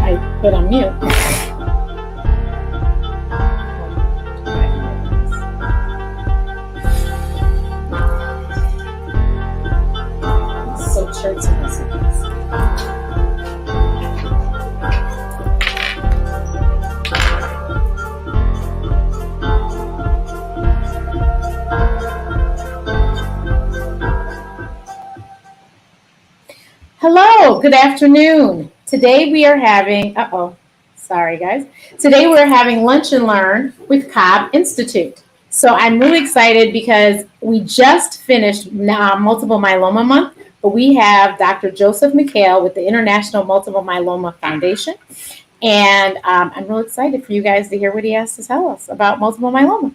I put on mute. So shirts and recipes. Hello, good afternoon. Today we are having, sorry guys. Today we're having Lunch and Learn with Cobb Institute. So I'm really excited because we just finished Multiple Myeloma Month, but we have Dr. Joseph Mikhael with the International Multiple Myeloma Foundation. And I'm really excited for you guys to hear what he has to tell us about multiple myeloma.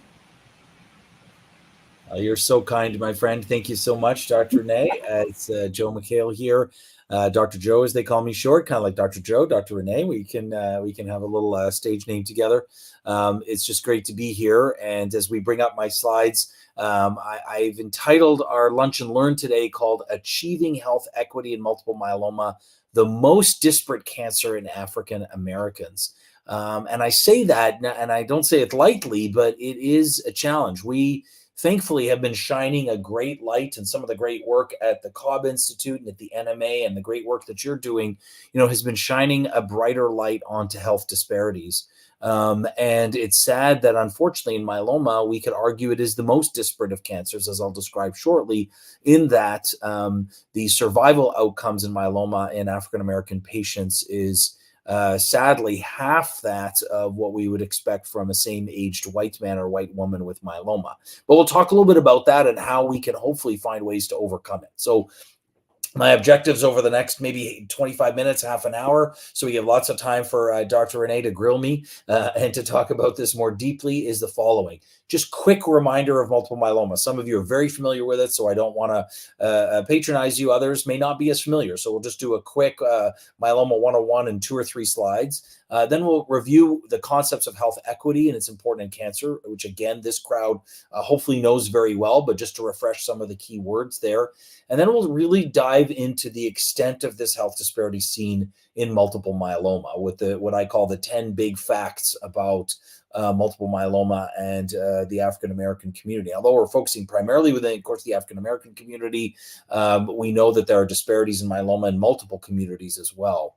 You're so kind, my friend. Thank you so much, Dr. Renee. It's Joe Mikhael here. Dr. Joe, as they call me short, kind of like Dr. Joe, Dr. Renee. We can have a little stage name together. It's just great to be here. And as we bring up my slides, I've entitled our Lunch and Learn today called Achieving Health Equity in Multiple Myeloma, the Most Disparate Cancer in African Americans. And I say that, and I don't say it lightly, but it is a challenge. We thankfully have been shining a great light, and some of the great work at the Cobb Institute and at the NMA and the great work that you're doing, has been shining a brighter light onto health disparities. And it's sad that unfortunately in myeloma, we could argue it is the most disparate of cancers, as I'll describe shortly, in that the survival outcomes in myeloma in African-American patients is sadly half that of what we would expect from a same-aged white man or white woman with myeloma. But we'll talk a little bit about that and how we can hopefully find ways to overcome it. So my objectives over the next maybe 25 minutes, half an hour, so we have lots of time for Dr. Renee to grill me and to talk about this more deeply, is the following. Just quick reminder of multiple myeloma. Some of you are very familiar with it, so I don't want to patronize you. Others may not be as familiar. So we'll just do a quick myeloma 101 in 2 or 3 slides. Then we'll review the concepts of health equity, and it's important in cancer, which again, this crowd hopefully knows very well, but just to refresh some of the key words there. And then we'll really dive into the extent of this health disparity seen in multiple myeloma with what I call the 10 big facts about multiple myeloma and the African-American community. Although we're focusing primarily within, of course, the African-American community, we know that there are disparities in myeloma in multiple communities as well.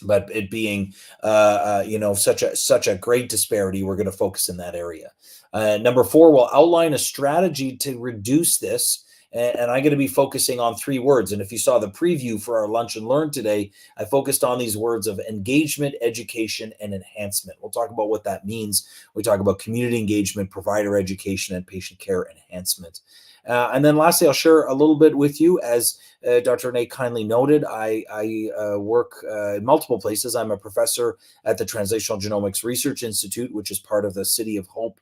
But it being, such a great disparity, we're going to focus in that area. Number 4, we'll outline a strategy to reduce this. And I'm going to be focusing on 3 words. And if you saw the preview for our Lunch and Learn today, I focused on these words of engagement, education, and enhancement. We'll talk about what that means. We talk about community engagement, provider education, and patient care enhancement. And then lastly, I'll share a little bit with you. As Dr. Renee kindly noted, I work in multiple places. I'm a professor at the Translational Genomics Research Institute, which is part of the City of Hope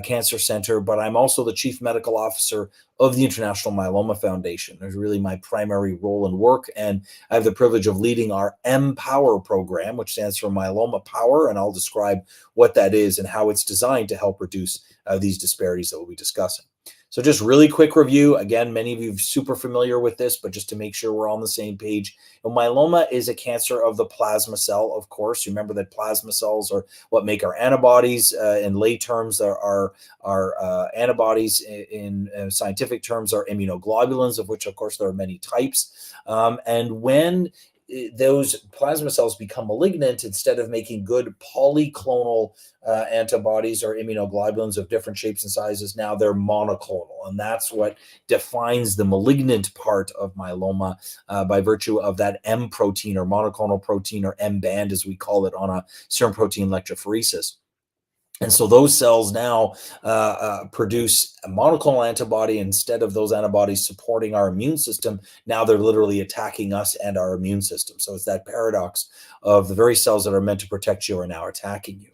Cancer Center, but I'm also the Chief Medical Officer of the International Myeloma Foundation. There's really my primary role and work, and I have the privilege of leading our M-Power program, which stands for Myeloma Power, and I'll describe what that is and how it's designed to help reduce these disparities that we'll be discussing. So just really quick review. Again, many of you are super familiar with this, but just to make sure we're on the same page. Myeloma is a cancer of the plasma cell, of course. Remember that plasma cells are what make our antibodies. In lay terms, our antibodies in scientific terms are immunoglobulins, of which, of course, there are many types. And when those plasma cells become malignant, instead of making good polyclonal antibodies or immunoglobulins of different shapes and sizes, now they're monoclonal. And that's what defines the malignant part of myeloma by virtue of that M protein or monoclonal protein, or M band as we call it on a serum protein electrophoresis. And so those cells now produce a monoclonal antibody. Instead of those antibodies supporting our immune system, now they're literally attacking us and our immune system. So it's that paradox of the very cells that are meant to protect you are now attacking you.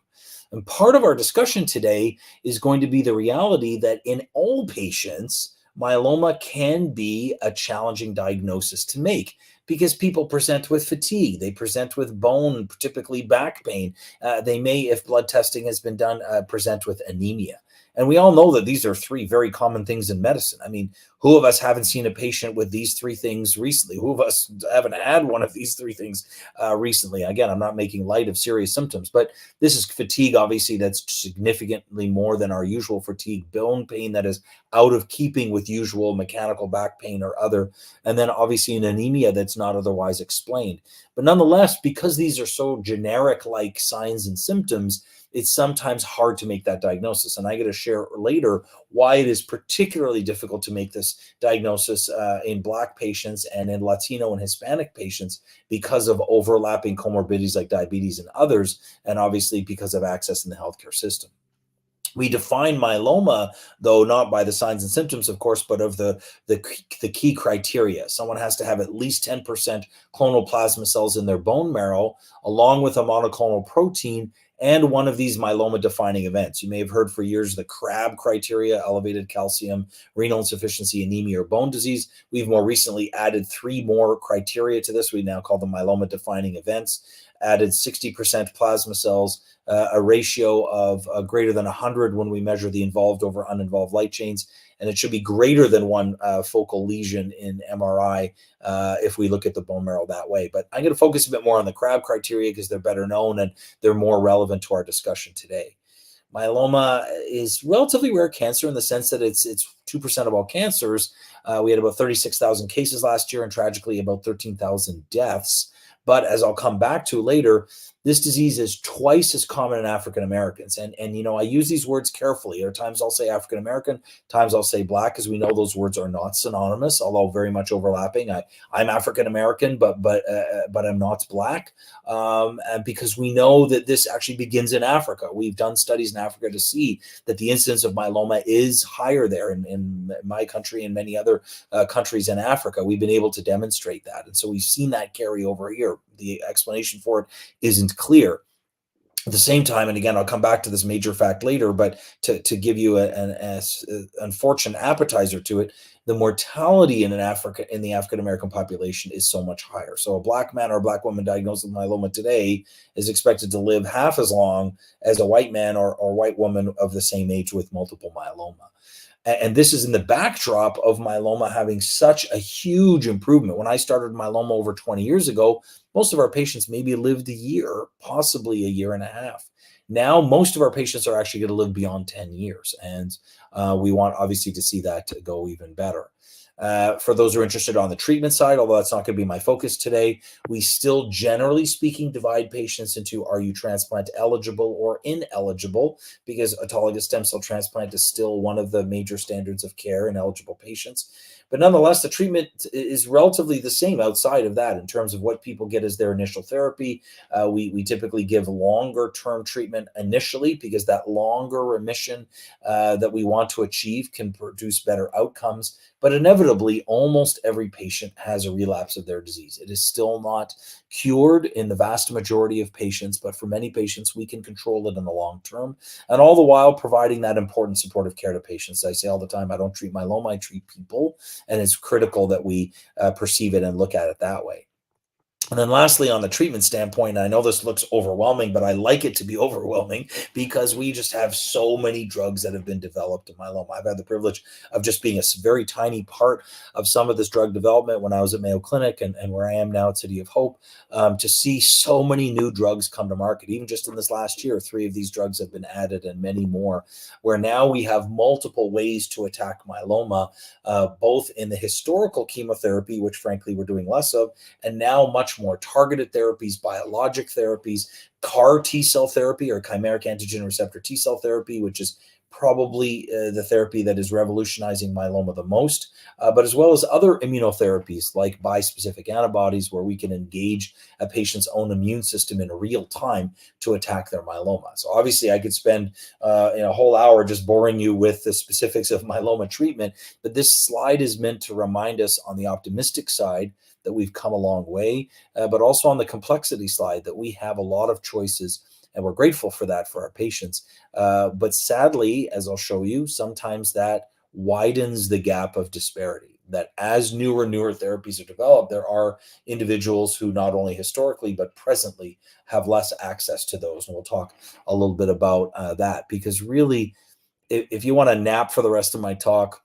And part of our discussion today is going to be the reality that in all patients, myeloma can be a challenging diagnosis to make, because people present with fatigue, they present with bone, typically back pain. They may, if blood testing has been done, present with anemia. And we all know that these are three very common things in medicine. I mean, who of us haven't seen a patient with these three things recently? Who of us haven't had one of these three things recently? Again, I'm not making light of serious symptoms, but this is fatigue, obviously, that's significantly more than our usual fatigue, bone pain that is out of keeping with usual mechanical back pain or other, and then obviously an anemia that's not otherwise explained. But nonetheless, because these are so generic like signs and symptoms, it's sometimes hard to make that diagnosis. And I get to share later why it is particularly difficult to make this diagnosis in Black patients and in Latino and Hispanic patients because of overlapping comorbidities like diabetes and others, and obviously because of access in the healthcare system. We define myeloma, though, not by the signs and symptoms, of course, but of the key criteria. Someone has to have at least 10% clonal plasma cells in their bone marrow, along with a monoclonal protein, and one of these myeloma defining events. You may have heard for years the CRAB criteria: elevated calcium, renal insufficiency, anemia, or bone disease. We've more recently added 3 more criteria to this. We now call them myeloma defining events. Added 60% plasma cells, a ratio of greater than 100 when we measure the involved over uninvolved light chains, and it should be greater than 1 focal lesion in MRI if we look at the bone marrow that way. But I'm going to focus a bit more on the CRAB criteria because they're better known and they're more relevant to our discussion today. Myeloma is relatively rare cancer in the sense that it's 2% of all cancers. We had about 36,000 cases last year and tragically about 13,000 deaths. But as I'll come back to later, this disease is twice as common in African Americans. And I use these words carefully. There are times I'll say African American, times I'll say Black, because we know those words are not synonymous, although very much overlapping. I'm African American, but I'm not Black, and because we know that this actually begins in Africa. We've done studies in Africa to see that the incidence of myeloma is higher there in my country and many other countries in Africa. We've been able to demonstrate that. And so we've seen that carry over here. The explanation for it isn't clear. At the same time, and again, I'll come back to this major fact later, but to give you an unfortunate appetizer to it, the mortality in the African American population is so much higher. So a Black man or a Black woman diagnosed with myeloma today is expected to live half as long as a white man or white woman of the same age with multiple myeloma. And this is in the backdrop of myeloma having such a huge improvement. When I started myeloma over 20 years ago, most of our patients maybe lived a year, possibly a year and a half. Now, most of our patients are actually going to live beyond 10 years. And we want, obviously, to see that go even better. For those who are interested on the treatment side, although that's not going to be my focus today, we still, generally speaking, divide patients into are you transplant eligible or ineligible, because autologous stem cell transplant is still one of the major standards of care in eligible patients. But nonetheless, the treatment is relatively the same outside of that in terms of what people get as their initial therapy. We typically give longer term treatment initially because that longer remission that we want to achieve can produce better outcomes. But inevitably, almost every patient has a relapse of their disease. It is still not cured in the vast majority of patients, but for many patients, we can control it in the long term. And all the while providing that important supportive care to patients. I say all the time, I don't treat myeloma, I treat people. And it's critical that we perceive it and look at it that way. And then lastly, on the treatment standpoint, I know this looks overwhelming, but I like it to be overwhelming because we just have so many drugs that have been developed in myeloma. I've had the privilege of just being a very tiny part of some of this drug development when I was at Mayo Clinic and where I am now at City of Hope, to see so many new drugs come to market. Even just in this last year, 3 of these drugs have been added and many more, where now we have multiple ways to attack myeloma, both in the historical chemotherapy, which frankly we're doing less of, and now much more targeted therapies, biologic therapies, CAR T-cell therapy or chimeric antigen receptor T-cell therapy, which is probably the therapy that is revolutionizing myeloma the most, but as well as other immunotherapies like bispecific antibodies, where we can engage a patient's own immune system in real time to attack their myeloma. So obviously I could spend a whole hour just boring you with the specifics of myeloma treatment, but this slide is meant to remind us on the optimistic side that we've come a long way, but also on the complexity slide that we have a lot of choices, and we're grateful for that for our patients. But sadly, as I'll show you, sometimes that widens the gap of disparity, that as newer therapies are developed, there are individuals who not only historically, but presently have less access to those. And we'll talk a little bit about that, because really, if you want to nap for the rest of my talk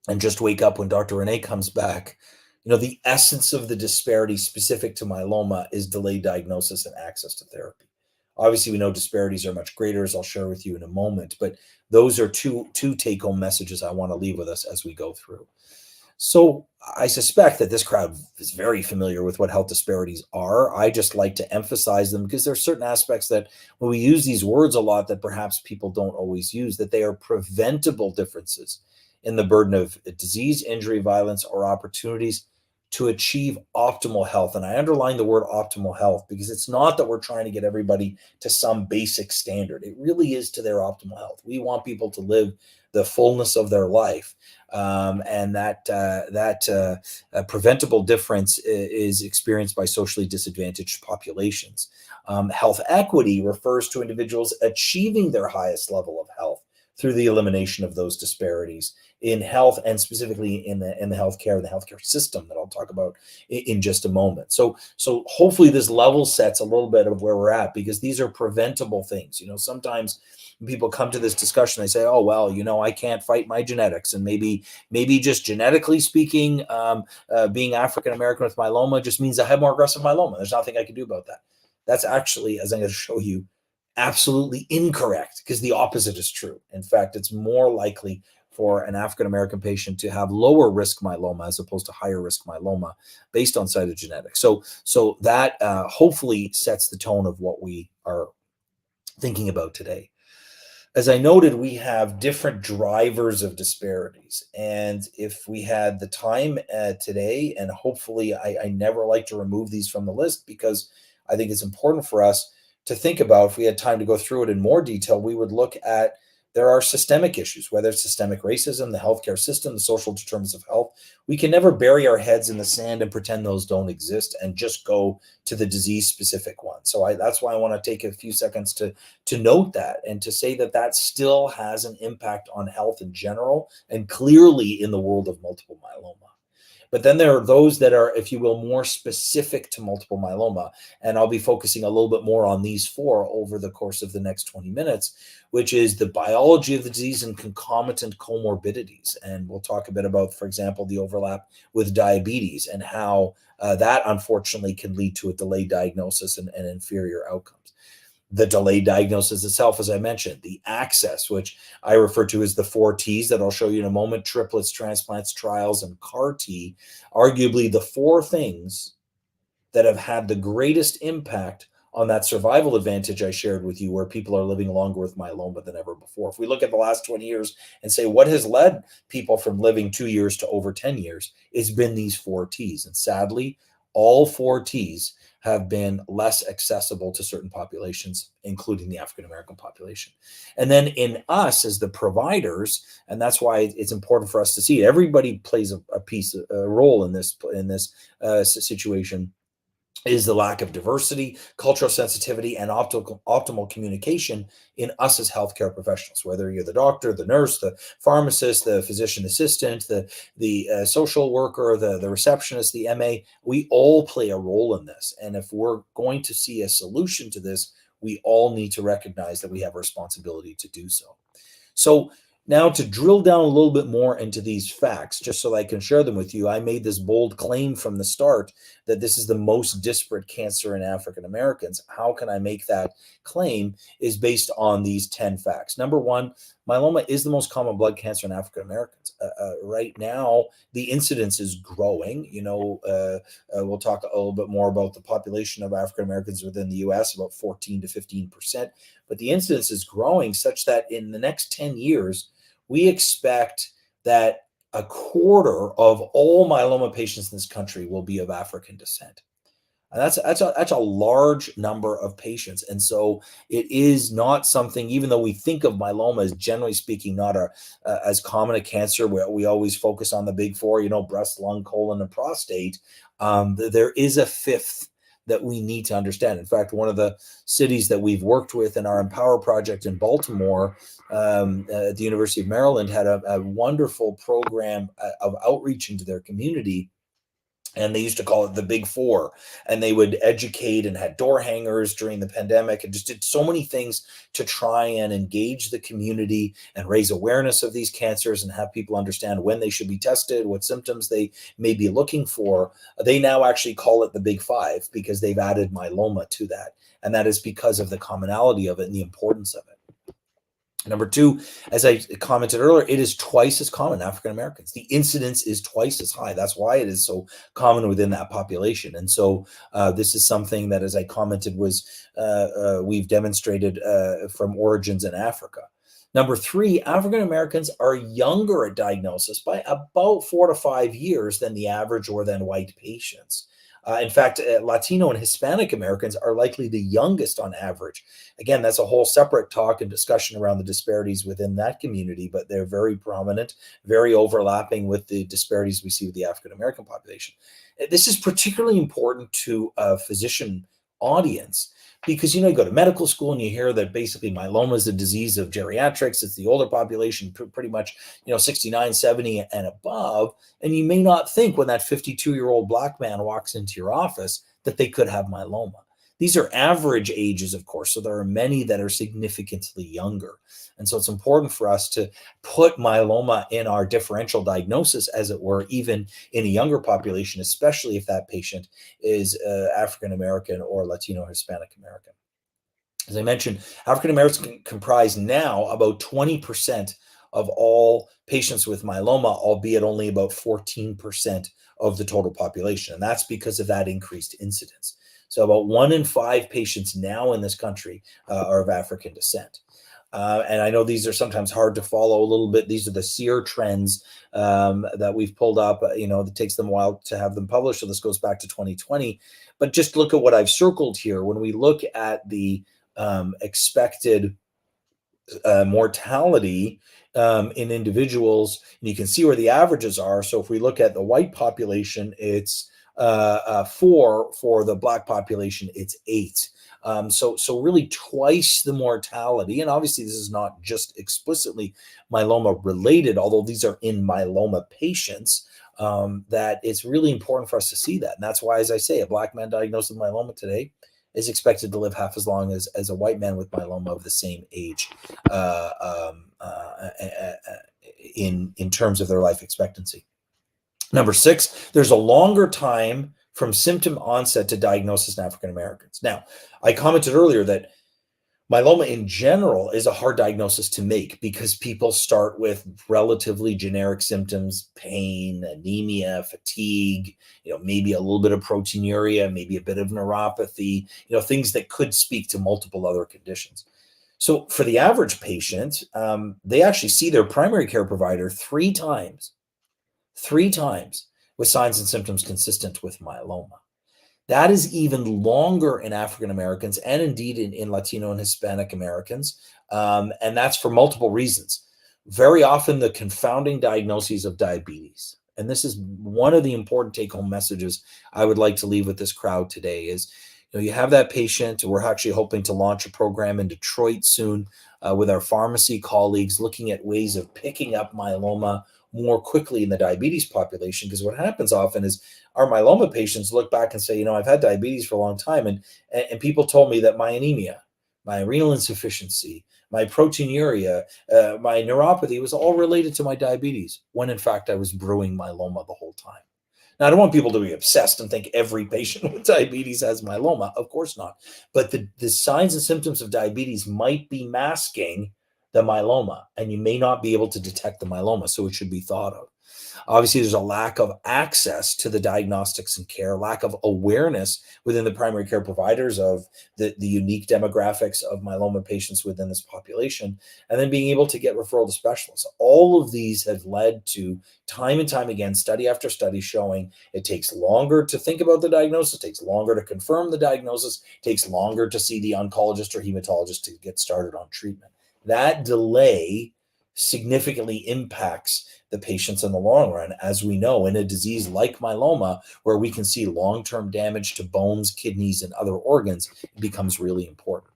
and just wake up when Dr. Renee comes back, the essence of the disparity specific to myeloma is delayed diagnosis and access to therapy. Obviously, we know disparities are much greater, as I'll share with you in a moment, but those are two take-home messages I want to leave with us as we go through. So I suspect that this crowd is very familiar with what health disparities are. I just like to emphasize them because there are certain aspects that when we use these words a lot that perhaps people don't always use, that they are preventable differences in the burden of disease, injury, violence, or opportunities to achieve optimal health. And I underline the word optimal health because it's not that we're trying to get everybody to some basic standard. It really is to their optimal health. We want people to live the fullness of their life. And that preventable difference is experienced by socially disadvantaged populations. Health equity refers to individuals achieving their highest level of health through the elimination of those disparities in health, and specifically in the healthcare system that I'll talk about in just a moment. So hopefully this level sets a little bit of where we're at, because these are preventable things. Sometimes people come to this discussion, they say, oh, well, I can't fight my genetics, and maybe just genetically speaking, being African-American with myeloma just means I have more aggressive myeloma. There's nothing I can do about that. That's actually, as I'm going to show you, absolutely incorrect, because the opposite is true. In fact, it's more likely for an African-American patient to have lower risk myeloma as opposed to higher risk myeloma based on cytogenetics. So that hopefully sets the tone of what we are thinking about today. As I noted, we have different drivers of disparities. And if we had the time today, and hopefully I never like to remove these from the list, because I think it's important for us to think about, if we had time to go through it in more detail, we would look at, there are systemic issues, whether it's systemic racism, the healthcare system, the social determinants of health. We can never bury our heads in the sand and pretend those don't exist and just go to the disease-specific one. So that's why I want to take a few seconds to note that, and to say that still has an impact on health in general, and clearly in the world of multiple myeloma. But then there are those that are, if you will, more specific to multiple myeloma. And I'll be focusing a little bit more on these four over the course of the next 20 minutes, which is the biology of the disease and concomitant comorbidities. And we'll talk a bit about, for example, the overlap with diabetes and how that unfortunately can lead to a delayed diagnosis and inferior outcomes. The delayed diagnosis itself, as I mentioned, the access, which I refer to as the 4 Ts that I'll show you in a moment: triplets, transplants, trials, and CAR T, arguably the 4 things that have had the greatest impact on that survival advantage I shared with you, where people are living longer with myeloma than ever before. If we look at the last 20 years and say, what has led people from living 2 years to over 10 years, it's been these 4 Ts. And sadly, all 4 Ts have been less accessible to certain populations, including the African-American population. And then in us as the providers, and that's why it's important for us to see it, everybody plays a role in this situation, is the lack of diversity, cultural sensitivity, and optimal communication in us as healthcare professionals, whether you're the doctor, the nurse, the pharmacist, the physician assistant, the social worker, the receptionist, the MA. We all play a role in this. And if we're going to see a solution to this, we all need to recognize that we have a responsibility to do so. So now, to drill down a little bit more into these facts, just so I can share them with you, I made this bold claim from the start that this is the most disparate cancer in African Americans. How can I make that claim? Is based on these 10 facts. Number one, myeloma is the most common blood cancer in African Americans. Right now, the incidence is growing. We'll talk a little bit more about the population of African Americans within the U.S., about 14 to 15%. But the incidence is growing such that in the next 10 years, we expect that a quarter of all myeloma patients in this country will be of African descent. And that's a large number of patients. And so it is not something, even though we think of myeloma as, generally speaking, not as common a cancer, where we always focus on the big 4, breast, lung, colon, and prostate. There is a fifth that we need to understand. In fact, one of the cities that we've worked with in our Empower project in Baltimore, at the University of Maryland, had a wonderful program of outreach into their community And they used to call it the Big Four, and they would educate and had door hangers during the pandemic and just did so many things to try and engage the community and raise awareness of these cancers and have people understand when they should be tested, what symptoms they may be looking for. They now actually call it the Big Five because they've added myeloma to that. And that is because of the commonality of it and the importance of it. Number two, as I commented earlier, it is twice as common in African Americans. The incidence is twice as high. That's why it is so common within that population. And so this is something that, as I commented, was we've demonstrated from origins in Africa. Number three, African Americans are younger at diagnosis by about 4 to 5 years than the average or than white patients. In fact, Latino and Hispanic Americans are likely the youngest on average. Again, that's a whole separate talk and discussion around the disparities within that community, but they're very prominent, very overlapping with the disparities we see with the African American population. This is particularly important to a physician audience because, you go to medical school and you hear that basically myeloma is a disease of geriatrics. It's the older population, pretty much, 69, 70 and above. And you may not think when that 52-year-old Black man walks into your office that they could have myeloma. These are average ages, of course, so there are many that are significantly younger. And so it's important for us to put myeloma in our differential diagnosis, as it were, even in a younger population, especially if that patient is African American or Latino or Hispanic American. As I mentioned, African Americans comprise now about 20% of all patients with myeloma, albeit only about 14% of the total population. And that's because of that increased incidence. So about 1 in 5 patients now in this country are of African descent. And I know these are sometimes hard to follow a little bit. These are the SEER trends that we've pulled up. It takes them a while to have them published. So this goes back to 2020. But just look at what I've circled here. When we look at the expected mortality in individuals, and you can see where the averages are. So if we look at the white population, it's 4. For the Black population, it's 8. So really twice the mortality. And obviously this is not just explicitly myeloma related, although these are in myeloma patients, that it's really important for us to see that. And that's why, as I say, a Black man diagnosed with myeloma today is expected to live half as long as a white man with myeloma of the same age in terms of their life expectancy. Number 6, there's a longer time from symptom onset to diagnosis in African Americans. Now, I commented earlier that myeloma in general is a hard diagnosis to make because people start with relatively generic symptoms: pain, anemia, fatigue, maybe a little bit of proteinuria, maybe a bit of neuropathy, things that could speak to multiple other conditions. So for the average patient, they actually see their primary care provider 3 times with signs and symptoms consistent with myeloma. That is even longer in African Americans and indeed in Latino and Hispanic Americans. And that's for multiple reasons. Very often the confounding diagnoses of diabetes. And this is one of the important take-home messages I would like to leave with this crowd today is, you have that patient. We're actually hoping to launch a program in Detroit soon with our pharmacy colleagues, looking at ways of picking up myeloma more quickly in the diabetes population. Because what happens often is our myeloma patients look back and say, I've had diabetes for a long time. And people told me that my anemia, my renal insufficiency, my proteinuria, my neuropathy was all related to my diabetes, when in fact I was brewing myeloma the whole time. Now, I don't want people to be obsessed and think every patient with diabetes has myeloma. Of course not. But the signs and symptoms of diabetes might be masking the myeloma, and you may not be able to detect the myeloma, so it should be thought of. Obviously, there's a lack of access to the diagnostics and care, lack of awareness within the primary care providers of the unique demographics of myeloma patients within this population, and then being able to get referral to specialists. All of these have led to, time and time again, study after study showing it takes longer to think about the diagnosis, it takes longer to confirm the diagnosis, it takes longer to see the oncologist or hematologist to get started on treatment. That delay significantly impacts the patients in the long run, as we know, in a disease like myeloma, where we can see long-term damage to bones, kidneys, and other organs. It becomes really important.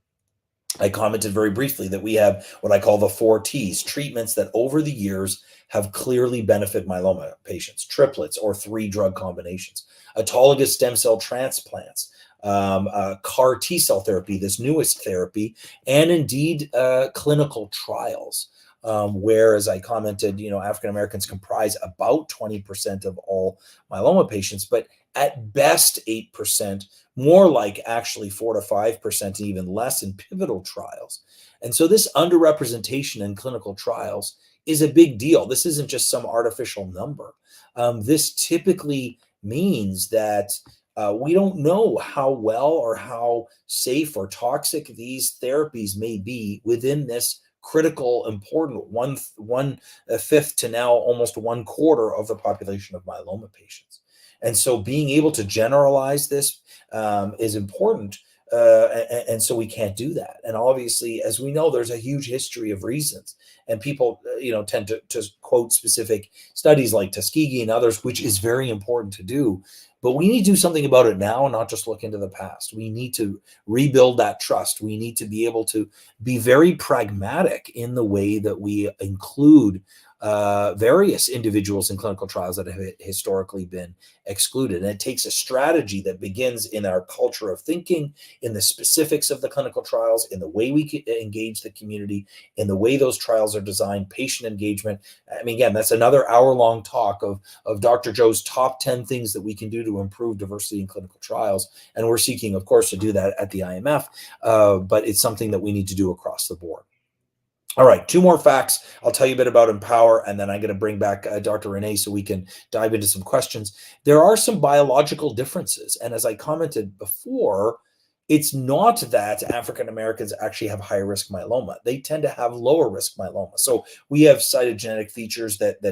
I commented very briefly that we have what I call the 4Ts, treatments that over the years have clearly benefited myeloma patients, triplets or 3 drug combinations, autologous stem cell transplants, CAR T cell therapy, this newest therapy, and indeed clinical trials. Where, as I commented, African Americans comprise about 20% of all myeloma patients, but at best 8%, more like actually 4 to 5%, and even less in pivotal trials. And so this underrepresentation in clinical trials is a big deal. This isn't just some artificial number. This typically means that we don't know how well or how safe or toxic these therapies may be within this critical, important one fifth to now almost 1/4 of the population of myeloma patients. And so being able to generalize this is important. And so we can't do that. And obviously, as we know, there's a huge history of reasons. And people, tend to quote specific studies like Tuskegee and others, which is very important to do. But we need to do something about it now and not just look into the past. We need to rebuild that trust. We need to be able to be very pragmatic in the way that we include various individuals in clinical trials that have historically been excluded. And it takes a strategy that begins in our culture of thinking, in the specifics of the clinical trials, in the way we engage the community, in the way those trials are designed, patient engagement. I mean, again, that's another hour-long talk of Dr. Joe's top 10 things that we can do to improve diversity in clinical trials. And we're seeking, of course, to do that at the IMF, but it's something that we need to do across the board. All right, 2 more facts. I'll tell you a bit about Empower, and then I'm going to bring back Dr. Renee so we can dive into some questions. There are some biological differences, and as I commented before, it's not that African Americans actually have higher risk myeloma. They tend to have lower risk myeloma. So we have cytogenetic features that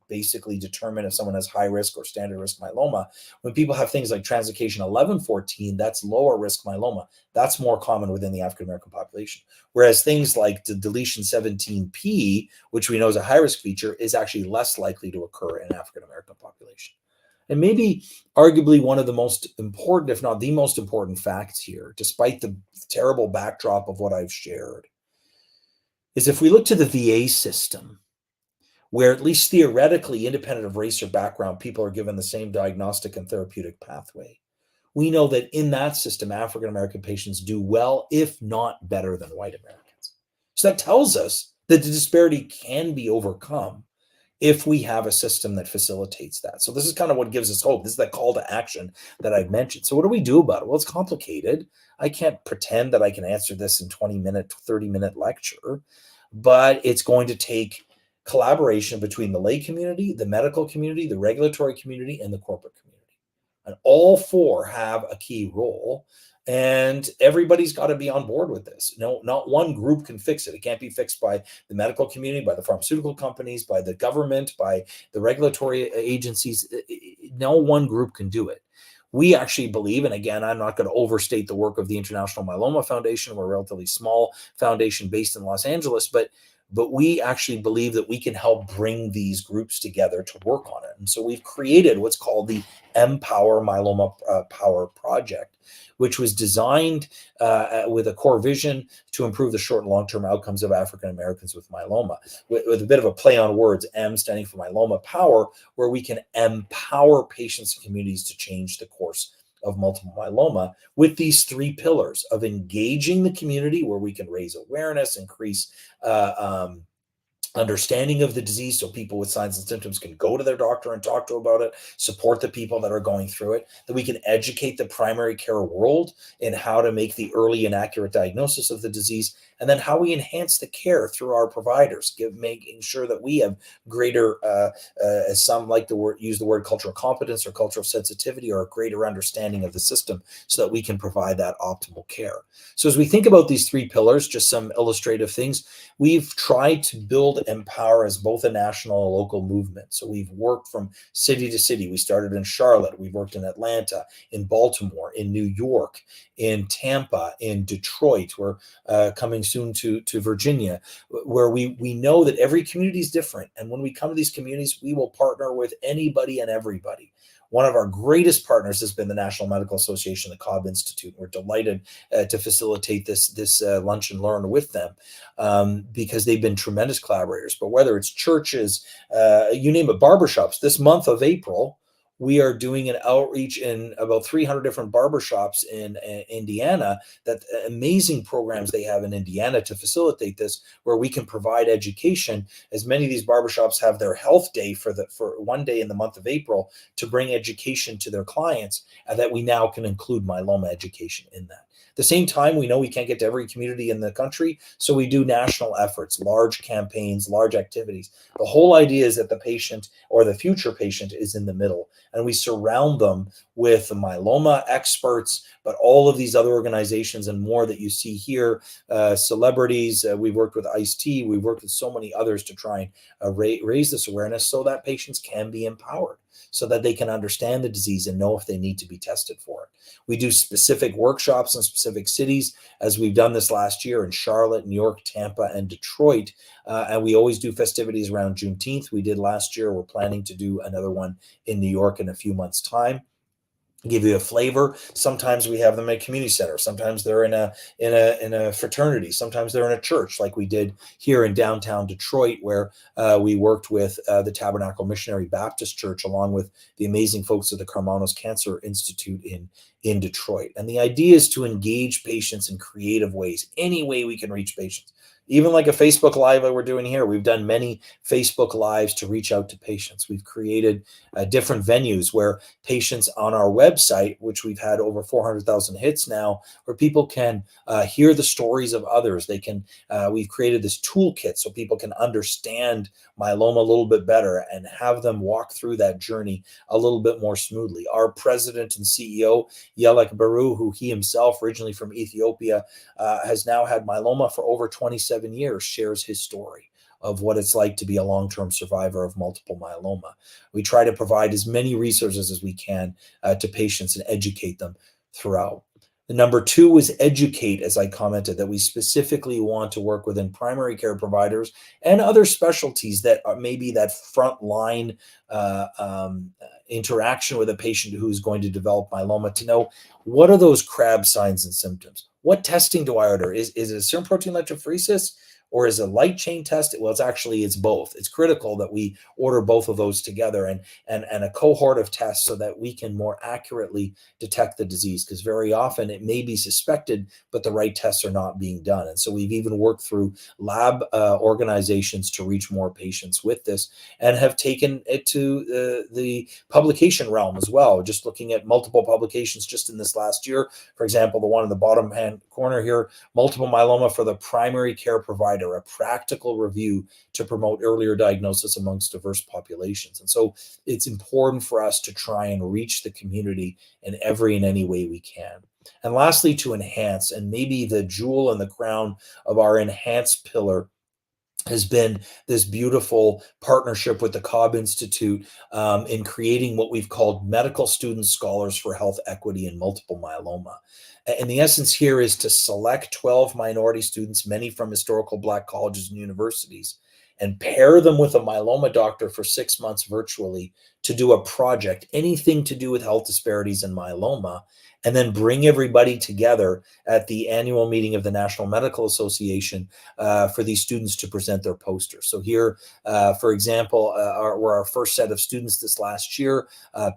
basically determine if someone has high risk or standard risk myeloma. When people have things like translocation 1114, that's lower risk myeloma. That's more common within the African American population. Whereas things like the deletion 17p, which we know is a high risk feature, is actually less likely to occur in African American population. And maybe arguably one of the most important, if not the most important facts here, despite the terrible backdrop of what I've shared, is if we look to the VA system, where at least theoretically, independent of race or background, people are given the same diagnostic and therapeutic pathway. We know that in that system, African American patients do well, if not better than white Americans. So that tells us that the disparity can be overcome if we have a system that facilitates that. So this is kind of what gives us hope. This is that call to action that I've mentioned. So what do we do about it? Well, it's complicated. I can't pretend that I can answer this in 20-minute, 30-minute lecture, but it's going to take collaboration between the lay community, the medical community, the regulatory community, and the corporate community. And all 4 have a key role. And everybody's got to be on board with this. No, not one group can fix it. It can't be fixed by the medical community, by the pharmaceutical companies, by the government, by the regulatory agencies. No one group can do it. We actually believe, and again, I'm not going to overstate the work of the International Myeloma Foundation. We're a relatively small foundation based in Los Angeles, but we actually believe that we can help bring these groups together to work on it. And so we've created what's called the Empower Myeloma Power Project, which was designed with a core vision to improve the short and long-term outcomes of African Americans with myeloma, with a bit of a play on words, M standing for myeloma power, where we can empower patients and communities to change the course of multiple myeloma with these 3 pillars of engaging the community, where we can raise awareness, increase understanding of the disease so people with signs and symptoms can go to their doctor and talk to about it, support the people that are going through it, that we can educate the primary care world in how to make the early and accurate diagnosis of the disease, and then how we enhance the care through our providers, making sure that we have greater, as some like to use the word cultural competence or cultural sensitivity, or a greater understanding of the system so that we can provide that optimal care. So as we think about these 3 pillars, just some illustrative things, we've tried to build Empower as both a national and local movement. So we've worked from city to city. We started in Charlotte. We've worked in Atlanta, in Baltimore, in New York, in Tampa, in Detroit. We're coming soon to Virginia, where we know that every community is different. And when we come to these communities, we will partner with anybody and everybody. one of our greatest partners has been the National Medical Association, the Cobb Institute. We're delighted to facilitate this lunch and learn with them because they've been tremendous collaborators. But whether it's churches, you name it, barbershops, this month of April, we are doing an outreach in about 300 different barbershops in Indiana, that amazing programs they have in Indiana to facilitate this, where we can provide education, as many of these barbershops have their health day for one day in the month of April to bring education to their clients, and that we now can include myeloma education in that. At the same time, we know we can't get to every community in the country, so we do national efforts, large campaigns, large activities. The whole idea is that the patient or the future patient is in the middle, and we surround them with the myeloma experts, but all of these other organizations and more that you see here, celebrities. We've worked with Ice-T, we've worked with so many others to try and raise this awareness so that patients can be empowered, so that they can understand the disease and know if they need to be tested for it. We do specific workshops in specific cities, as we've done this last year in Charlotte, New York, Tampa, and Detroit. And we always do festivities around Juneteenth. We did last year. We're planning to do another one in New York in a few months' time. Give you a flavor. Sometimes we have them at a community center. Sometimes they're in a fraternity. Sometimes they're in a church, like we did here in downtown Detroit, where we worked with the Tabernacle Missionary Baptist Church, along with the amazing folks at the Carmanos Cancer Institute in Detroit. And the idea is to engage patients in creative ways, any way we can reach patients. Even like a Facebook Live that we're doing here. We've done many Facebook Lives to reach out to patients. We've created different venues where patients on our website, which we've had over 400,000 hits now, where people can hear the stories of others. They can. We've created this toolkit so people can understand myeloma a little bit better and have them walk through that journey a little bit more smoothly. Our president and CEO, Yelek Baru, who he himself, originally from Ethiopia, has now had myeloma for over 27 years, shares his story of what it's like to be a long-term survivor of multiple myeloma. We try to provide as many resources as we can to patients and educate them throughout. The number two was educate, as I commented, that we specifically want to work within primary care providers and other specialties that are maybe that frontline interaction with a patient who's going to develop myeloma, to know what are those CRAB signs and symptoms. What testing do I order? Is it a serum protein electrophoresis, or is it a light chain test? Well, it's both. It's critical that we order both of those together and a cohort of tests, so that we can more accurately detect the disease, because very often it may be suspected, but the right tests are not being done. And so we've even worked through lab organizations to reach more patients with this, and have taken it to the publication realm as well, just looking at multiple publications just in this last year. For example, the one in the bottom hand corner here, Multiple Myeloma for the Primary Care Provider, a practical review to promote earlier diagnosis amongst diverse populations. And so it's important for us to try and reach the community in every and any way we can. And lastly, to enhance, and maybe the jewel in the crown of our enhance pillar has been this beautiful partnership with the Cobb Institute in creating what we've called Medical Student Scholars for Health Equity in Multiple Myeloma. And the essence here is to select 12 minority students, many from historical Black colleges and universities, and pair them with a myeloma doctor for 6 months virtually to do a project, anything to do with health disparities in myeloma, and then bring everybody together at the annual meeting of the National Medical Association for these students to present their posters. So here, for example, were our first set of students this last year,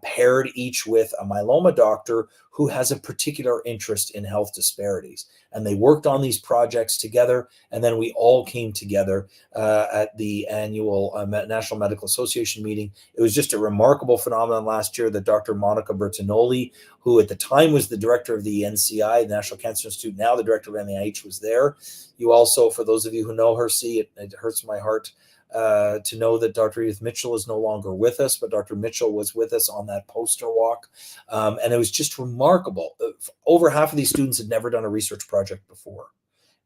paired each with a myeloma doctor who has a particular interest in health disparities. And they worked on these projects together, and then we all came together at the annual National Medical Association meeting. It was just a remarkable phenomenon last year that Dr. Monica Bertinoli, who at the time was the director of the NCI, the National Cancer Institute, now the director of NIH, was there. You also, for those of you who know her, see it hurts my heart to know that Dr. Edith Mitchell is no longer with us, but Dr. Mitchell was with us on that poster walk. And it was just remarkable. Over half of these students had never done a research project before.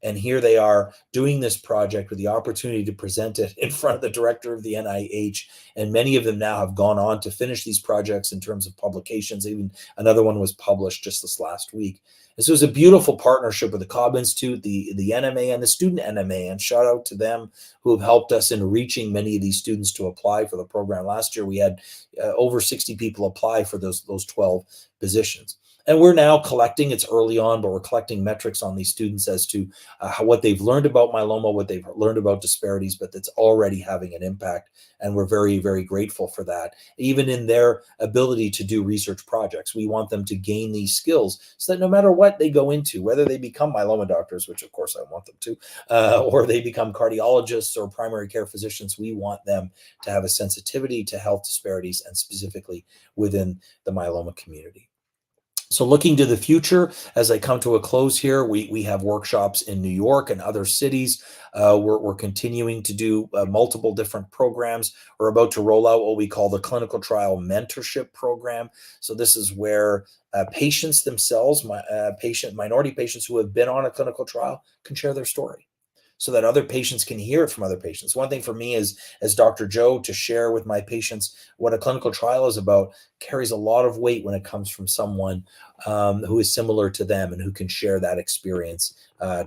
And here they are doing this project with the opportunity to present it in front of the director of the NIH. And many of them now have gone on to finish these projects in terms of publications. Even another one was published just this last week. And so it was a beautiful partnership with the Cobb Institute, the NMA, and the student NMA. And shout out to them who have helped us in reaching many of these students to apply for the program. Last year, we had over 60 people apply for those 12 positions. And we're now collecting, it's early on, but we're collecting metrics on these students as to what they've learned about myeloma, what they've learned about disparities, but that's already having an impact. And we're very, very grateful for that. Even in their ability to do research projects, we want them to gain these skills so that no matter what they go into, whether they become myeloma doctors, which of course I want them to, or they become cardiologists or primary care physicians, we want them to have a sensitivity to health disparities and specifically within the myeloma community. So looking to the future, as I come to a close here, we have workshops in New York and other cities. We're continuing to do multiple different programs. We're about to roll out what we call the clinical trial mentorship program. So this is where patients themselves, minority patients who have been on a clinical trial, can share their story, so that other patients can hear it from other patients. One thing for me is, as Dr. Joe, to share with my patients what a clinical trial is about carries a lot of weight when it comes from someone who is similar to them and who can share that experience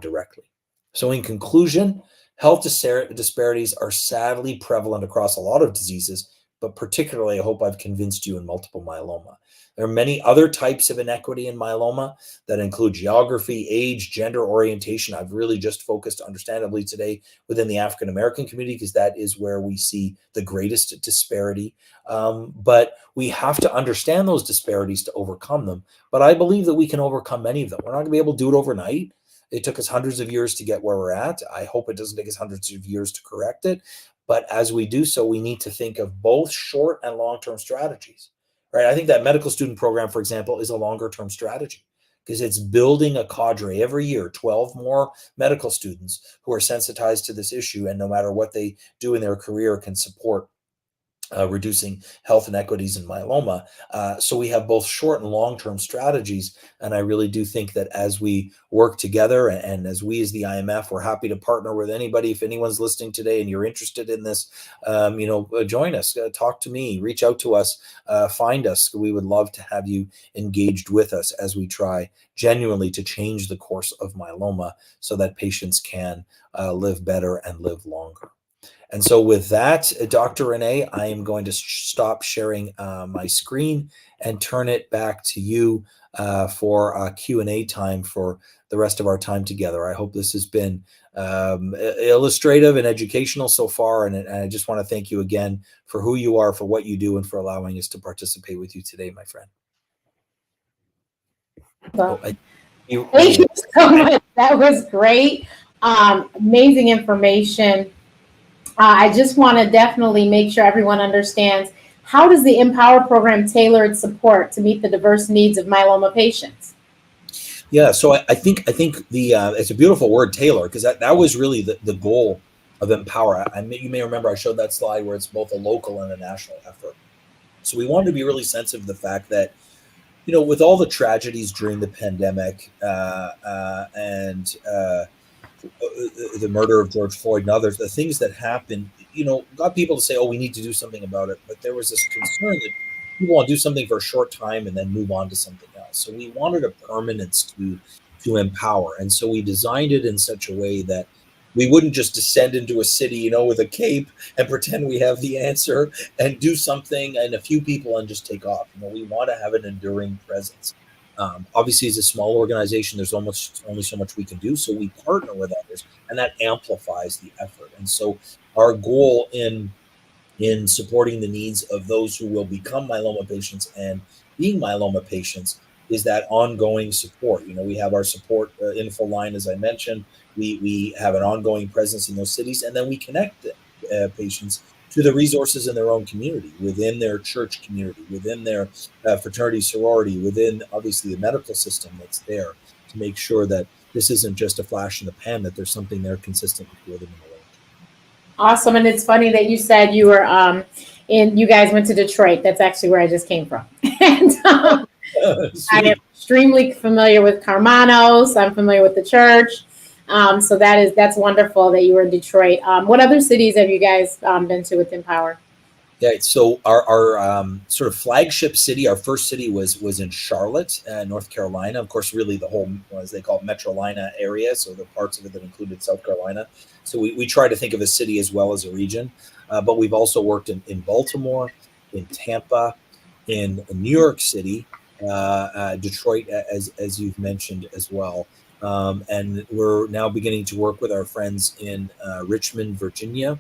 directly. So in conclusion, health disparities are sadly prevalent across a lot of diseases, but particularly, I hope I've convinced you, in multiple myeloma. There are many other types of inequity in myeloma that include geography, age, gender orientation. I've really just focused, understandably, today within the African American community because that is where we see the greatest disparity. But we have to understand those disparities to overcome them. But I believe that we can overcome many of them. We're not going to be able to do it overnight. It took us hundreds of years to get where we're at. I hope it doesn't take us hundreds of years to correct it. But as we do so, we need to think of both short and long-term strategies. Right? I think that medical student program, for example, is a longer term strategy because it's building a cadre every year, 12 more medical students who are sensitized to this issue. And no matter what they do in their career can support reducing health inequities in myeloma. So we have both short and long-term strategies. And I really do think that as we work together and as we as the IMF, we're happy to partner with anybody. If anyone's listening today and you're interested in this, join us, talk to me, reach out to us, find us. We would love to have you engaged with us as we try genuinely to change the course of myeloma so that patients can live better and live longer. And so with that, Dr. Renee, I am going to stop sharing my screen and turn it back to you for Q&A time for the rest of our time together. I hope this has been illustrative and educational so far. And I just want to thank you again for who you are, for what you do, and for allowing us to participate with you today, my friend. Thank you so much. That was great. Amazing information. I just want to definitely make sure everyone understands, how does the Empower program tailor its support to meet the diverse needs of myeloma patients? Yeah, so I think the it's a beautiful word, tailor, because that was really the goal of Empower. You may remember I showed that slide where it's both a local and a national effort. So we wanted to be really sensitive to the fact that, with all the tragedies during the pandemic and the murder of George Floyd and others, the things that happened, got people to say, oh, we need to do something about it. But there was this concern that people want to do something for a short time and then move on to something else. So we wanted a permanence to Empower. And so we designed it in such a way that we wouldn't just descend into a city, with a cape and pretend we have the answer and do something and a few people and just take off. We want to have an enduring presence. Obviously, as a small organization, there's almost only so much we can do. So we partner with others, and that amplifies the effort. And so our goal in supporting the needs of those who will become myeloma patients and being myeloma patients is that ongoing support. We have our support info line, as I mentioned. We have an ongoing presence in those cities, and then we connect patients to the resources in their own community, within their church community, within their fraternity, sorority, within obviously the medical system that's there, to make sure that this isn't just a flash in the pan, that there's something there consistent with them in the long term. Awesome. And it's funny that you said you were you guys went to Detroit. That's actually where I just came from. And I am extremely familiar with Carmanos. I'm familiar with the church. So that's wonderful that you were in Detroit. What other cities have you guys been to with Empower? Yeah, so our sort of flagship city, our first city was in Charlotte, North Carolina. Of course, really the whole, as they call it, Metrolina area. So the parts of it that included South Carolina. So we try to think of a city as well as a region. But we've also worked in Baltimore, in Tampa, in New York City, Detroit, as you've mentioned as well. And we're now beginning to work with our friends in Richmond, Virginia,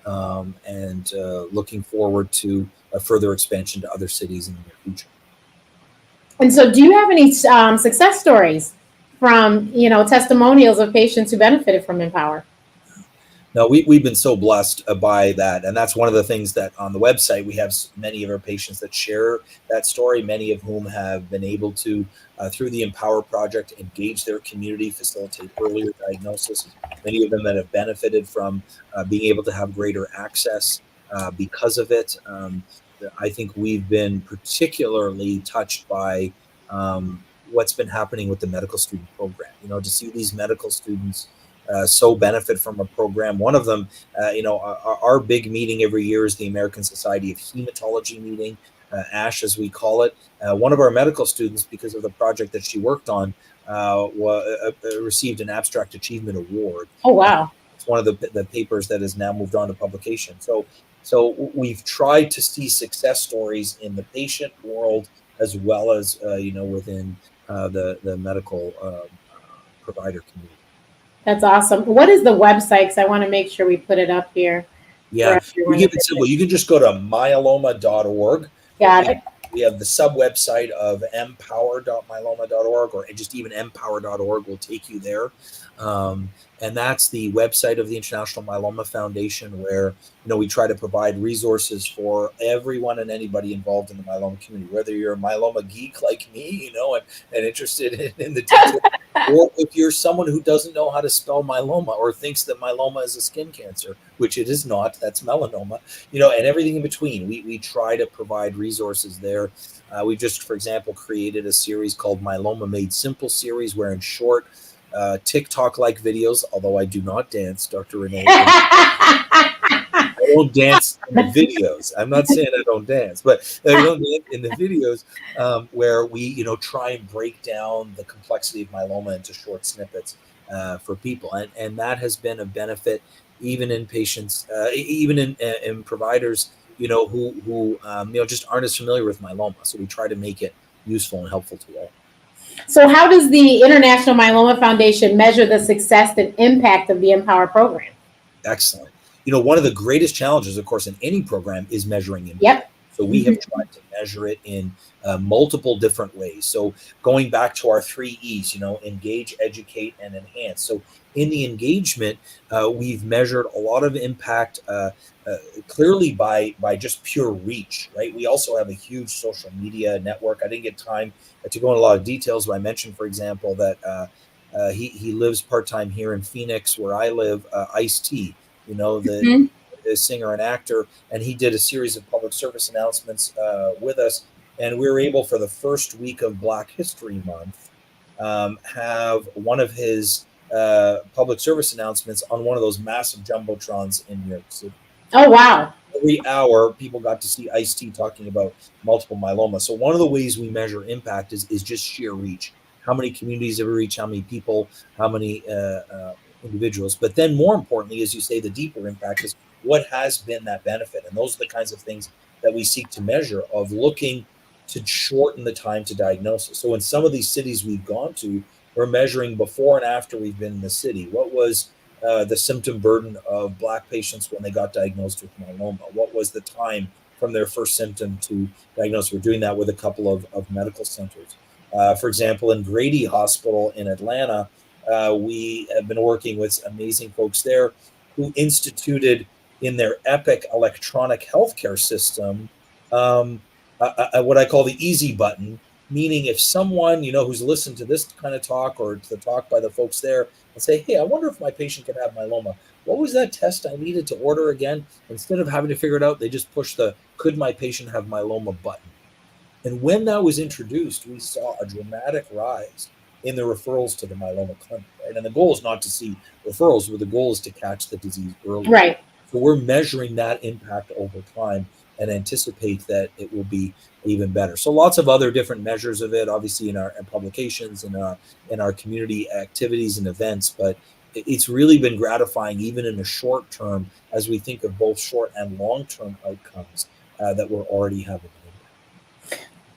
and looking forward to a further expansion to other cities in the near future. And so, do you have any success stories from testimonials of patients who benefited from Empower? No, we've been so blessed by that. And that's one of the things that on the website, we have many of our patients that share that story, many of whom have been able to, through the Empower Project, engage their community, facilitate earlier diagnosis. Many of them that have benefited from being able to have greater access because of it. I think we've been particularly touched by what's been happening with the medical student program. To see these medical students so benefit from a program. One of them, our big meeting every year is the American Society of Hematology meeting, ASH as we call it. One of our medical students, because of the project that she worked on, received an Abstract Achievement Award. Oh, wow. It's one of the papers that has now moved on to publication. So we've tried to see success stories in the patient world as well as within the medical provider community. That's awesome. What is the website? Because I want to make sure we put it up here. Yeah, we keep it simple. You can just go to myeloma.org. Got it. We have the sub website of empower.myeloma.org, or just even empower.org will take you there. And that's the website of the International Myeloma Foundation, where we try to provide resources for everyone and anybody involved in the myeloma community, whether you're a myeloma geek like me, and interested in the details, or if you're someone who doesn't know how to spell myeloma or thinks that myeloma is a skin cancer, which it is not, that's melanoma, and everything in between. We try to provide resources there. We just, for example, created a series called Myeloma Made Simple series, where in short, TikTok-like videos, although I do not dance, Dr. Renee. I don't dance in the videos. I'm not saying I don't dance, but I don't dance in the videos where we, try and break down the complexity of myeloma into short snippets for people, and that has been a benefit even in patients, even in providers, who just aren't as familiar with myeloma. So we try to make it useful and helpful to all. So how does the International Myeloma Foundation measure the success and impact of the Empower program? Excellent. One of the greatest challenges, of course, in any program is measuring impact. Yep. So we have tried to measure it in multiple different ways. So going back to our 3 E's, engage, educate, and enhance. So in the engagement, we've measured a lot of impact clearly by just pure reach, right? We also have a huge social media network. I didn't get time to go into a lot of details, but I mentioned, for example, that he lives part-time here in Phoenix, where I live, Ice-T, the singer and actor, and he did a series of public service announcements with us. And we were able, for the first week of Black History Month, have one of his public service announcements on one of those massive jumbotrons in New York City. Oh, wow. Every hour, people got to see Ice-T talking about multiple myeloma. So one of the ways we measure impact is just sheer reach. How many communities have we reached? How many people? How many individuals? But then more importantly, as you say, the deeper impact is what has been that benefit. And those are the kinds of things that we seek to measure, of looking to shorten the time to diagnosis. So in some of these cities we've gone to, we're measuring before and after we've been in the city. What was the symptom burden of Black patients when they got diagnosed with myeloma? What was the time from their first symptom to diagnosis? We're doing that with a couple of medical centers. For example, in Grady Hospital in Atlanta, we have been working with amazing folks there who instituted in their Epic electronic healthcare system what I call the easy button, meaning if someone, who's listened to this kind of talk or to the talk by the folks there and say, hey, I wonder if my patient can have myeloma. What was that test I needed to order again? Instead of having to figure it out, they just push the could my patient have myeloma button. And when that was introduced, we saw a dramatic rise in the referrals to the myeloma clinic, right? And the goal is not to see referrals, but the goal is to catch the disease early. Right. So we're measuring that impact over time and anticipate that it will be even better. So lots of other different measures of it, obviously in our publications and in our community activities and events, but it's really been gratifying even in the short term as we think of both short and long-term outcomes that we're already having.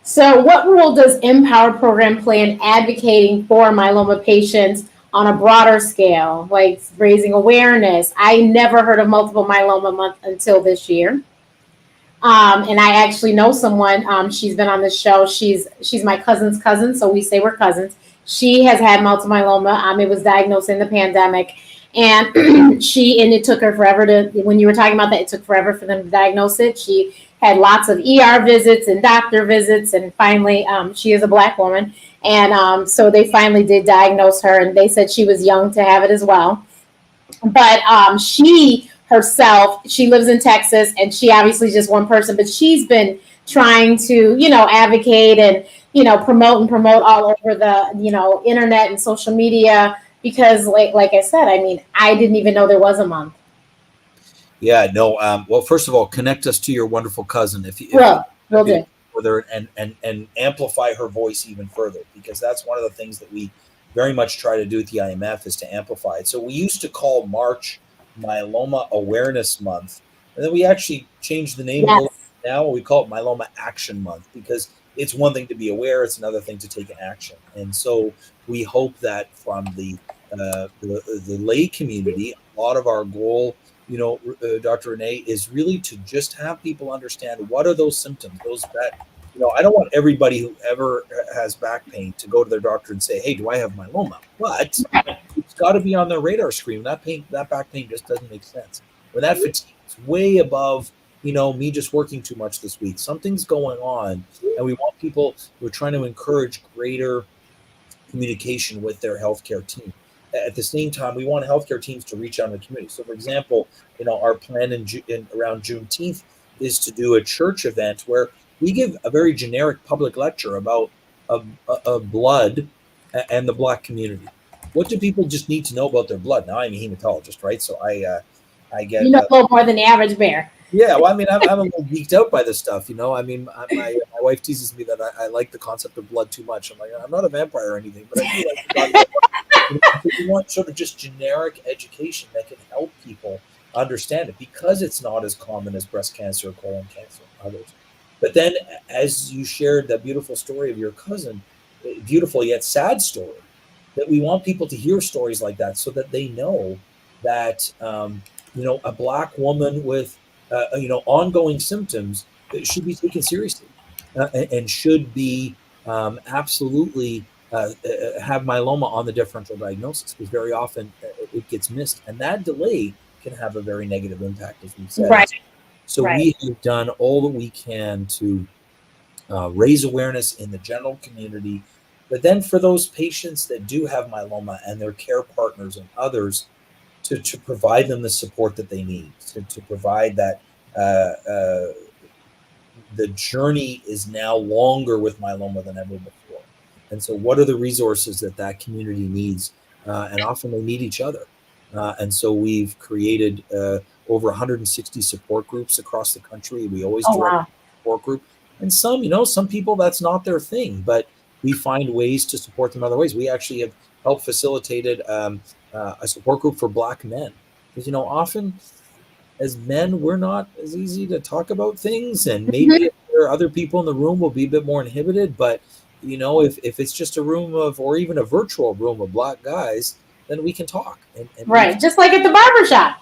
So what role does Empower program play in advocating for myeloma patients on a broader scale, like raising awareness? I never heard of Multiple Myeloma Month until this year. And I actually know someone, she's been on the show. She's my cousin's cousin, so we say we're cousins. She has had multiple myeloma. It was diagnosed in the pandemic. And it took her forever when you were talking about that, it took forever for them to diagnose it. She had lots of ER visits and doctor visits. And finally, she is a Black woman. And so they finally did diagnose her, and they said she was young to have it as well. But she herself, she lives in Texas, and she obviously is just one person, but she's been trying to, advocate and, promote all over the, internet and social media, because like I said, I didn't even know there was a month. Yeah, no. Well, first of all, connect us to your wonderful cousin Will do. Further and amplify her voice even further, because that's one of the things that we very much try to do at the IMF is to amplify it. So we used to call March Myeloma Awareness Month, and then we actually changed the name. Yes. Now we call it Myeloma Action Month, because it's one thing to be aware, it's another thing to take an action. And so we hope that from the lay community, a lot of our goal, Dr. Renee, is really to just have people understand what are those symptoms, those that, I don't want everybody who ever has back pain to go to their doctor and say, hey, do I have myeloma? But it's got to be on their radar screen. That back pain just doesn't make sense. When that fatigue is way above, me just working too much this week, something's going on. And we want people, we're trying to encourage greater communication with their healthcare team. At the same time, we want healthcare teams to reach out in the community. So, for example, our plan around Juneteenth is to do a church event where we give a very generic public lecture about blood and the Black community. What do people just need to know about their blood? Now, I'm a hematologist, right? So I get a little more than the average bear. Yeah, well, I'm a little geeked out by this stuff, my wife teases me that I like the concept of blood too much. I'm like, I'm not a vampire or anything, but I do like to talk about it. We want sort of just generic education that can help people understand it, because it's not as common as breast cancer or colon cancer and others. But then, as you shared that beautiful story of your cousin, beautiful yet sad story, that we want people to hear stories like that so that they know that, a Black woman with ongoing symptoms should be taken seriously and should be absolutely have myeloma on the differential diagnosis, because very often it gets missed, and that delay can have a very negative impact, as we've said. Right. So we have done all that we can to raise awareness in the general community, but then for those patients that do have myeloma and their care partners and others, to provide them the support that they need, to provide that the journey is now longer with myeloma than ever before. And so what are the resources that community needs? And often they need each other. And so we've created over 160 support groups across the country. We always direct a support group. And some people, that's not their thing, but we find ways to support them other ways. We actually have helped facilitated a support group for Black men, because often as men we're not as easy to talk about things, and maybe if there are other people in the room, we'll be a bit more inhibited. But if it's just a room of, or even a virtual room of Black guys, then we can talk. And right, just like at the barbershop.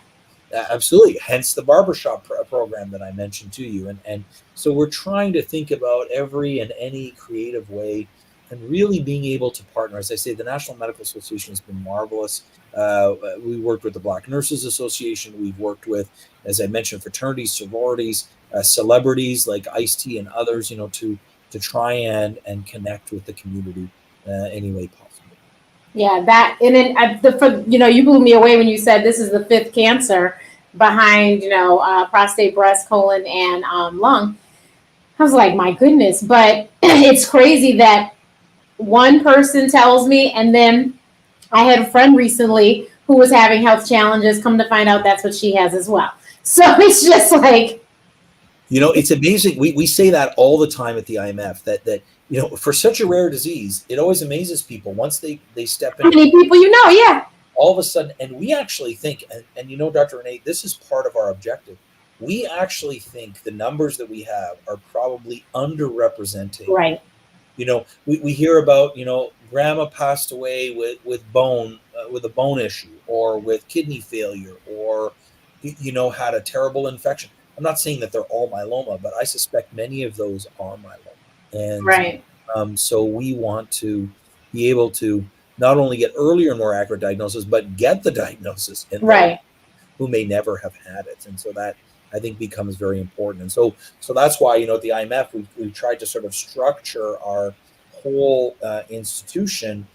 Absolutely. Hence the barbershop program that I mentioned to you. And so we're trying to think about every and any creative way, and really being able to partner. As I say, the National Medical Association has been marvelous. We worked with the Black Nurses Association. We've worked with, as I mentioned, fraternities, sororities, celebrities like Ice-T and others, to try and connect with the community any way possible. Yeah, that, and then you blew me away when you said this is the 5th cancer behind prostate, breast, colon, and lung. I was like, my goodness. But it's crazy that one person tells me, and then I had a friend recently who was having health challenges. Come to find out, that's what she has as well. So it's just like, it's amazing. We say that all the time at the IMF that for such a rare disease, it always amazes people once they step how into many people you know? Yeah. all of a sudden. And we actually think, and Dr. Renee, this is part of our objective. We actually think the numbers that we have are probably underrepresenting. Right. We hear about, grandma passed away with a bone issue, or with kidney failure, or, had a terrible infection. I'm not saying that they're all myeloma, but I suspect many of those are myeloma. Right. And so we want to be able to not only get earlier and more accurate diagnosis, but get the diagnosis in those Right. who may never have had it. And so that, I think, becomes very important. And so that's why, at the IMF, we tried to sort of structure our whole institution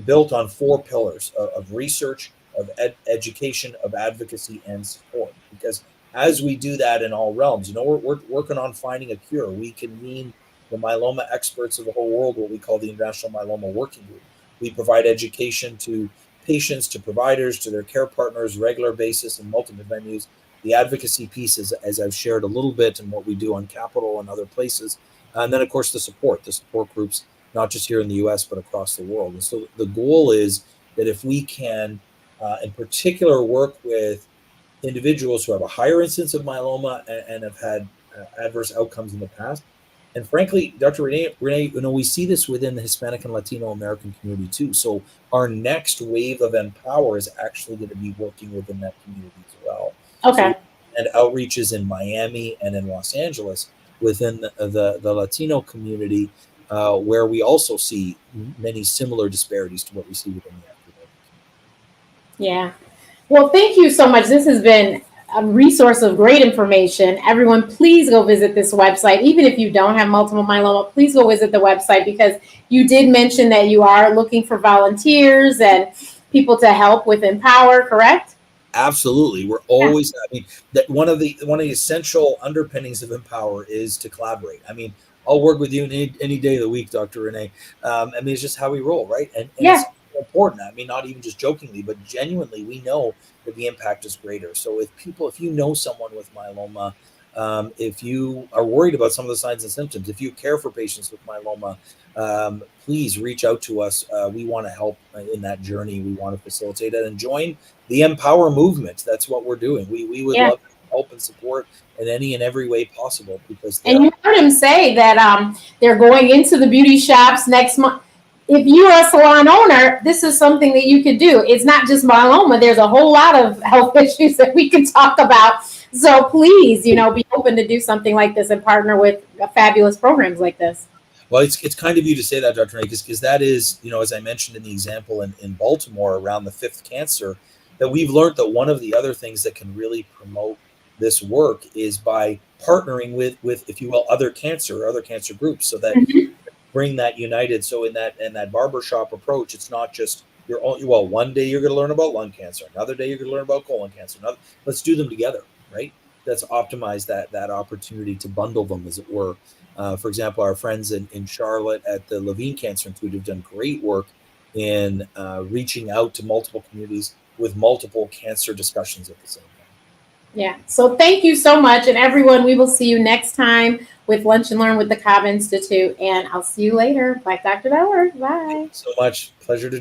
built on 4 pillars of research, of education, of advocacy, and support. Because as we do that in all realms, we're working on finding a cure. We convene the myeloma experts of the whole world, what we call the International Myeloma Working Group. We provide education to patients, to providers, to their care partners, regular basis in multiple venues. The advocacy piece is, as I've shared a little bit, and what we do on Capitol and other places. And then, of course, the support groups, not just here in the US, but across the world. And so the goal is that if we can, in particular, work with individuals who have a higher incidence of myeloma and have had adverse outcomes in the past. And frankly, Dr. Renee, we see this within the Hispanic and Latino American community too. So our next wave of Empower is actually going to be working within that community as well. Okay. And outreaches in Miami and in Los Angeles within the Latino community, where we also see many similar disparities to what we see within the African American community. Yeah. Well, thank you so much. This has been a resource of great information. Everyone, please go visit this website. Even if you don't have multiple myeloma, please go visit the website, because you did mention that you are looking for volunteers and people to help with Empower, correct? Absolutely. We're always, that one of the essential underpinnings of Empower is to collaborate. I'll work with you any day of the week, Dr. Renee. It's just how we roll, right? And Yeah. it's important. Not even just jokingly, but genuinely, we know that the impact is greater. So if you know someone with myeloma, if you are worried about some of the signs and symptoms, if you care for patients with myeloma, please reach out to us. We want to help in that journey. We want to facilitate it and join the Empower movement. That's what we're doing. We would love to help and support in any and every way possible, because and you heard him say that they're going into the beauty shops next month. If you're a salon owner, this is something that you could do. It's not just myeloma. There's a whole lot of health issues that we can talk about. So please, be open to do something like this and partner with fabulous programs like this. Well, it's kind of you to say that, Dr. Renee, because that is, as I mentioned in the example in Baltimore around the 5th cancer, that we've learned that one of the other things that can really promote this work is by partnering with, if you will, other cancer groups, so that bring that united. So in that barbershop approach, it's not just one day you're going to learn about lung cancer, another day you're going to learn about colon cancer. Let's do them together, right? Let's optimize that opportunity to bundle them, as it were. For example, our friends in Charlotte at the Levine Cancer Institute have done great work in reaching out to multiple communities with multiple cancer discussions at the same time. Yeah. So thank you so much. And everyone, we will see you next time with Lunch and Learn with the Cobb Institute. And I'll see you later. Bye, Dr. Bauer. Bye. Thank you so much. Pleasure to